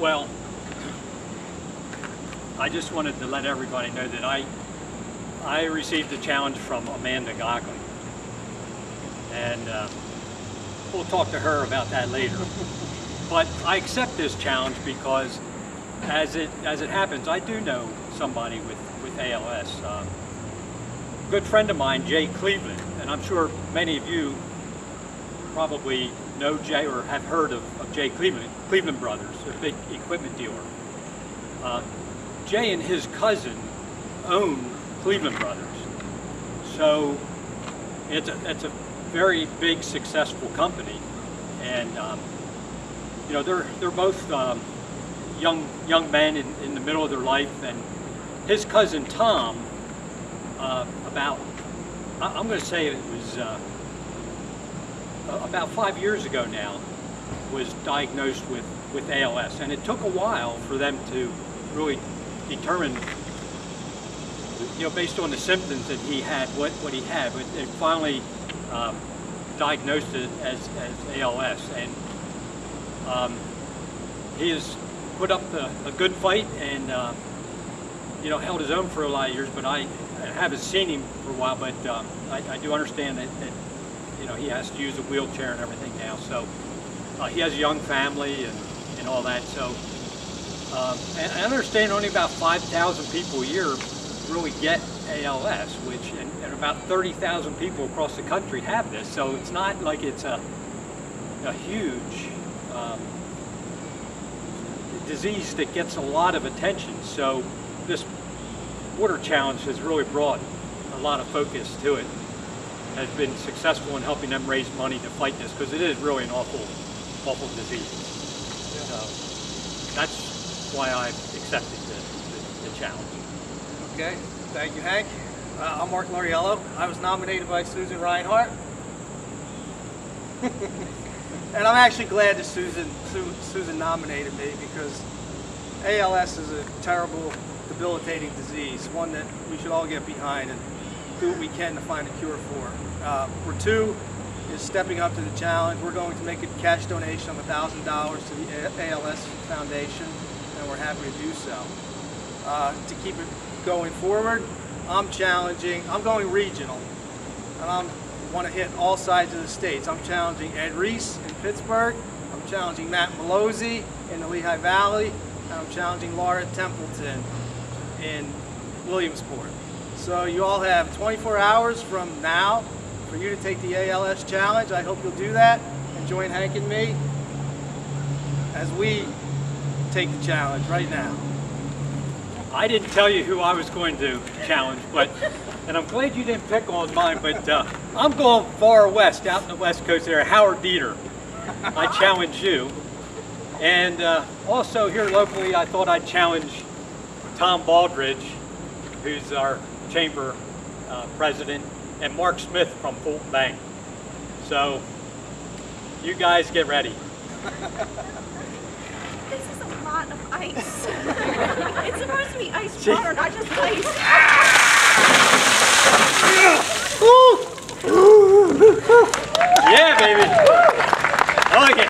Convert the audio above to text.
Well, I just wanted to let everybody know that I received a challenge from Amanda Gockley, and we'll talk to her about that later. But I accept this challenge because, as it happens, I do know somebody with ALS. A good friend of mine, Jay Cleveland, and I'm sure many of you probably know Jay or have heard of Jay Cleveland, Cleveland Brothers, a big equipment dealer. Jay and his cousin own Cleveland Brothers, so it's a very big, successful company, and you know, they're both young men in the middle of their life. And his cousin Tom, I'm going to say it was about 5 years ago now, was diagnosed with ALS, and it took a while for them to really determine, you know, based on the symptoms that he had, what he had. But they finally diagnosed it as ALS, and he has put up a good fight, and you know, held his own for a lot of years. But I haven't seen him for a while, but I do understand that you know, he has to use a wheelchair and everything now. So he has a young family and all that. So and I understand only about 5,000 people a year really get ALS, and about 30,000 people across the country have this. So it's not like it's a huge disease that gets a lot of attention. So this water challenge has really brought a lot of focus to it, has been successful in helping them raise money to fight this, because it is really an awful disease. Yeah. So that's why I accepted the challenge. Okay, thank you, Hank. I'm Mark Loriello. I was nominated by Susan Reinhardt. And I'm actually glad that Susan nominated me, because ALS is a terrible, debilitating disease, one that we should all get behind and do what we can to find a cure for. RETTEW is stepping up to the challenge. We're going to make a cash donation of $1,000 to the ALS Foundation, and we're happy to do so. To keep it going forward, I'm going regional, and I want to hit all sides of the states. I'm challenging Ed Reese in Pittsburgh, I'm challenging Matt Malozzi in the Lehigh Valley, and I'm challenging Laura Templeton in Williamsport. So you all have 24 hours from now for you to take the ALS challenge. I hope you'll do that and join Hank and me as we take the challenge right now. I didn't tell you who I was going to challenge, and I'm glad you didn't pick on mine, but I'm going far west, out in the West Coast there, Howard Dieter. I challenge you. And also here locally, I thought I'd challenge Tom Baldridge, who's our chamber president, and Mark Smith from Fulton Bank. So you guys get ready. This is a lot of ice. It's supposed to be ice water, not just ice. Yeah, baby.